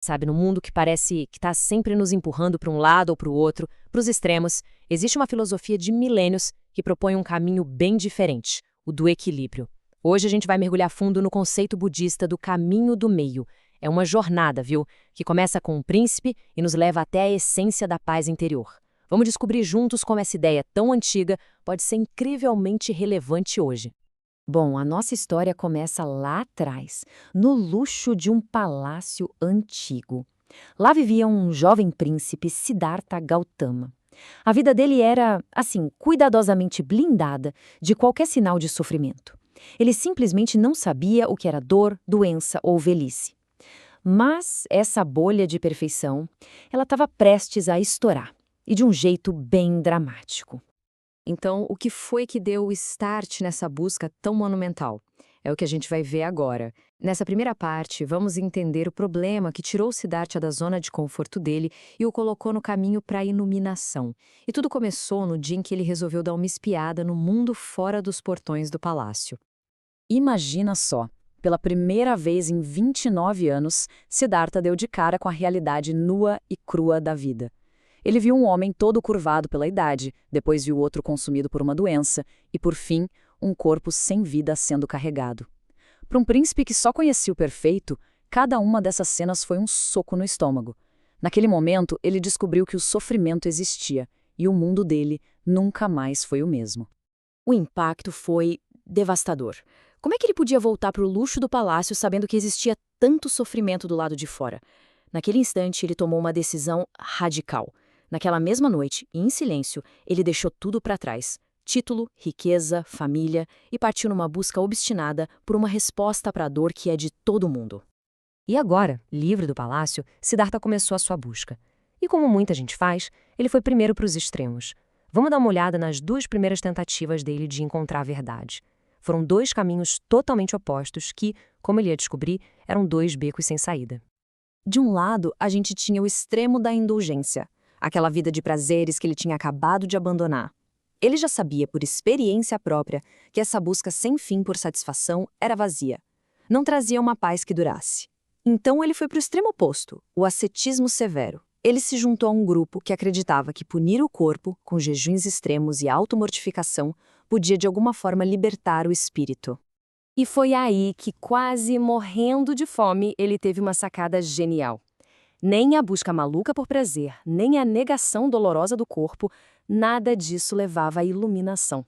Sabe, no mundo que parece que está sempre nos empurrando para um lado ou para o outro, para os extremos, existe uma filosofia de milênios que propõe um caminho bem diferente, o do equilíbrio. Hoje a gente vai mergulhar fundo no conceito budista do caminho do meio. É uma jornada, viu? Que começa com um príncipe e nos leva até a essência da paz interior. Vamos descobrir juntos como essa ideia tão antiga pode ser incrivelmente relevante hoje. Bom, a nossa história começa lá atrás, no luxo de um palácio antigo. Lá vivia um jovem príncipe, Siddhartha Gautama. A vida dele era, assim, cuidadosamente blindada de qualquer sinal de sofrimento. Ele simplesmente não sabia o que era dor, doença ou velhice. Mas essa bolha de perfeição, ela estava prestes a estourar, e de um jeito bem dramático. Então, o que foi que deu o start nessa busca tão monumental? É o que a gente vai ver agora. Nessa primeira parte, vamos entender o problema que tirou Siddhartha da zona de conforto dele e o colocou no caminho para a iluminação. E tudo começou no dia em que ele resolveu dar uma espiada no mundo fora dos portões do palácio. Imagina só, pela primeira vez em 29 anos, Siddhartha deu de cara com a realidade nua e crua da vida. Ele viu um homem todo curvado pela idade, depois viu outro consumido por uma doença e, por fim, um corpo sem vida sendo carregado. Para um príncipe que só conhecia o perfeito, cada uma dessas cenas foi um soco no estômago. Naquele momento, ele descobriu que o sofrimento existia e o mundo dele nunca mais foi o mesmo. O impacto foi devastador. Como é que ele podia voltar para o luxo do palácio sabendo que existia tanto sofrimento do lado de fora? Naquele instante, ele tomou uma decisão radical. Naquela mesma noite, e em silêncio, ele deixou tudo para trás. Título, riqueza, família, e partiu numa busca obstinada por uma resposta para a dor que é de todo mundo. E agora, livre do palácio, Siddhartha começou a sua busca. E como muita gente faz, ele foi primeiro para os extremos. Vamos dar uma olhada nas duas primeiras tentativas dele de encontrar a verdade. Foram dois caminhos totalmente opostos que, como ele ia descobrir, eram dois becos sem saída. De um lado, a gente tinha o extremo da indulgência, aquela vida de prazeres que ele tinha acabado de abandonar. Ele já sabia, por experiência própria, que essa busca sem fim por satisfação era vazia. Não trazia uma paz que durasse. Então ele foi para o extremo oposto, o ascetismo severo. Ele se juntou a um grupo que acreditava que punir o corpo, com jejuns extremos e automortificação, podia de alguma forma libertar o espírito. E foi aí que, quase morrendo de fome, ele teve uma sacada genial. Nem a busca maluca por prazer, nem a negação dolorosa do corpo, nada disso levava à iluminação.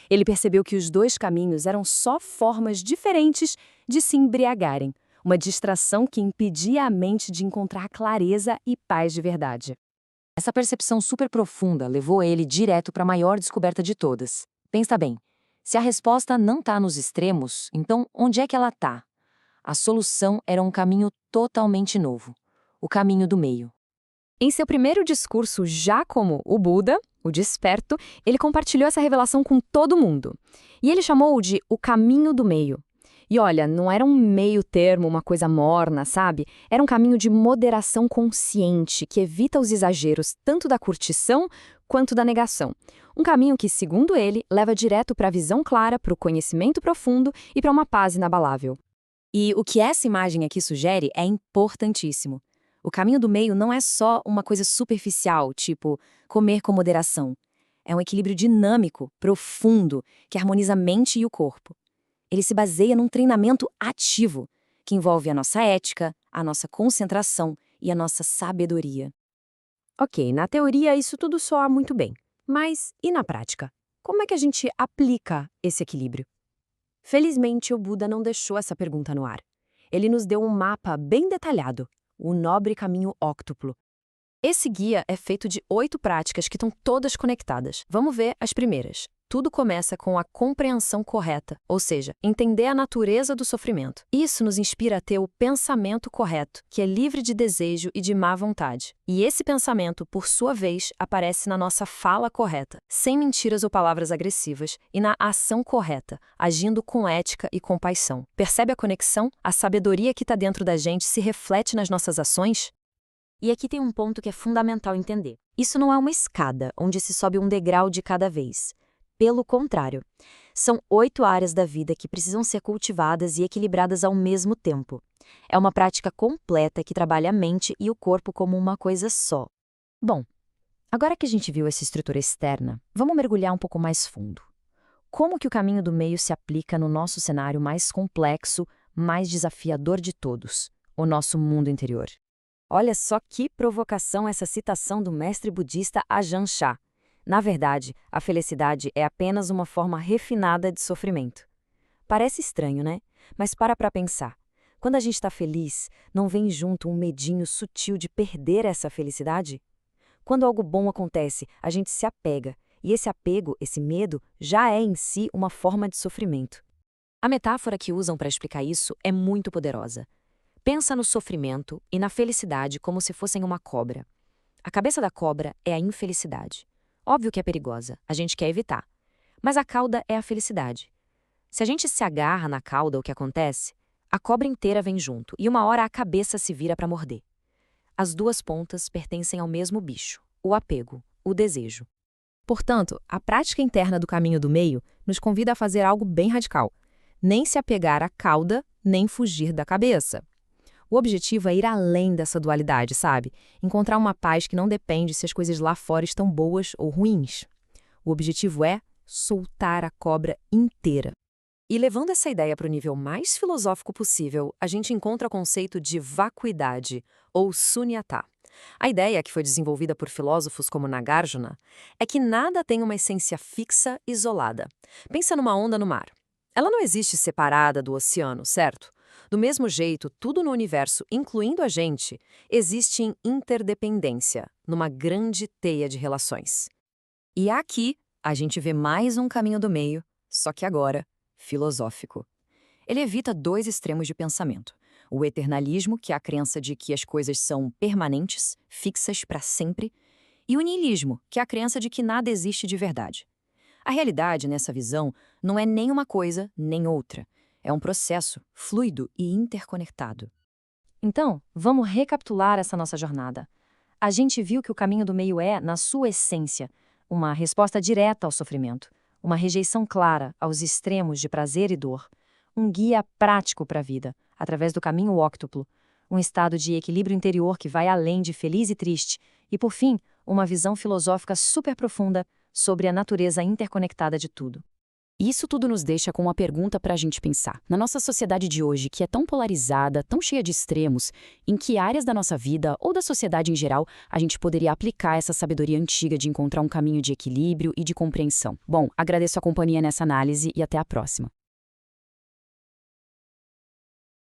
Ele percebeu que os dois caminhos eram só formas diferentes de se embriagarem, uma distração que impedia a mente de encontrar clareza e paz de verdade. Essa percepção super profunda levou ele direto para a maior descoberta de todas. Pensa bem, se a resposta não está nos extremos, então onde é que ela está? A solução era um caminho totalmente novo. O caminho do meio. Em seu primeiro discurso, já como o Buda, o desperto, ele compartilhou essa revelação com todo mundo. E ele chamou-o de o caminho do meio. E olha, não era um meio termo, uma coisa morna, sabe? Era um caminho de moderação consciente, que evita os exageros tanto da curtição quanto da negação. Um caminho que, segundo ele, leva direto para a visão clara, para o conhecimento profundo e para uma paz inabalável. E o que essa imagem aqui sugere é importantíssimo. O caminho do meio não é só uma coisa superficial, tipo comer com moderação. É um equilíbrio dinâmico, profundo, que harmoniza a mente e o corpo. Ele se baseia num treinamento ativo, que envolve a nossa ética, a nossa concentração e a nossa sabedoria. Ok, na teoria isso tudo soa muito bem. Mas e na prática? Como é que a gente aplica esse equilíbrio? Felizmente, o Buda não deixou essa pergunta no ar. Ele nos deu um mapa bem detalhado. O nobre caminho óctuplo. Esse guia é feito de 8 práticas que estão todas conectadas. Vamos ver as primeiras. Tudo começa com a compreensão correta, ou seja, entender a natureza do sofrimento. Isso nos inspira a ter o pensamento correto, que é livre de desejo e de má vontade. E esse pensamento, por sua vez, aparece na nossa fala correta, sem mentiras ou palavras agressivas, e na ação correta, agindo com ética e compaixão. Percebe a conexão? A sabedoria que está dentro da gente se reflete nas nossas ações? E aqui tem um ponto que é fundamental entender. Isso não é uma escada, onde se sobe um degrau de cada vez. Pelo contrário, São 8 áreas da vida que precisam ser cultivadas e equilibradas ao mesmo tempo. É uma prática completa que trabalha a mente e o corpo como uma coisa só. Bom, agora que a gente viu essa estrutura externa, vamos mergulhar um pouco mais fundo. Como que o caminho do meio se aplica no nosso cenário mais complexo, mais desafiador de todos, o nosso mundo interior? Olha só que provocação essa citação do mestre budista Ajahn Chah. Na verdade, a felicidade é apenas uma forma refinada de sofrimento. Parece estranho, né? Mas para pensar. Quando a gente está feliz, não vem junto um medinho sutil de perder essa felicidade? Quando algo bom acontece, a gente se apega, e esse apego, esse medo, já é em si uma forma de sofrimento. A metáfora que usam para explicar isso é muito poderosa. Pensa no sofrimento e na felicidade como se fossem uma cobra. A cabeça da cobra é a infelicidade. Óbvio que é perigosa, a gente quer evitar. Mas a cauda é a felicidade. Se a gente se agarra na cauda, o que acontece? A cobra inteira vem junto e uma hora a cabeça se vira para morder. As duas pontas pertencem ao mesmo bicho, o apego, o desejo. Portanto, a prática interna do caminho do meio nos convida a fazer algo bem radical. Nem se apegar à cauda, nem fugir da cabeça. O objetivo é ir além dessa dualidade, sabe? Encontrar uma paz que não depende se as coisas lá fora estão boas ou ruins. O objetivo é soltar a cobra inteira. E levando essa ideia para o nível mais filosófico possível, a gente encontra o conceito de vacuidade, ou sunyata. A ideia, que foi desenvolvida por filósofos como Nagarjuna, é que nada tem uma essência fixa, isolada. Pensa numa onda no mar. Ela não existe separada do oceano, certo? Do mesmo jeito, tudo no universo, incluindo a gente, existe em interdependência, numa grande teia de relações. E aqui, a gente vê mais um caminho do meio, só que agora, filosófico. Ele evita dois extremos de pensamento. O eternalismo, que é a crença de que as coisas são permanentes, fixas para sempre, e o niilismo, que é a crença de que nada existe de verdade. A realidade, nessa visão, não é nem uma coisa, nem outra. É um processo fluido e interconectado. Então, vamos recapitular essa nossa jornada. A gente viu que o caminho do meio é, na sua essência, uma resposta direta ao sofrimento, uma rejeição clara aos extremos de prazer e dor, um guia prático para a vida, através do caminho óctuplo, um estado de equilíbrio interior que vai além de feliz e triste, e, por fim, uma visão filosófica super profunda sobre a natureza interconectada de tudo. Isso tudo nos deixa com uma pergunta para a gente pensar. Na nossa sociedade de hoje, que é tão polarizada, tão cheia de extremos, em que áreas da nossa vida ou da sociedade em geral a gente poderia aplicar essa sabedoria antiga de encontrar um caminho de equilíbrio e de compreensão? Bom, agradeço a companhia nessa análise e até a próxima.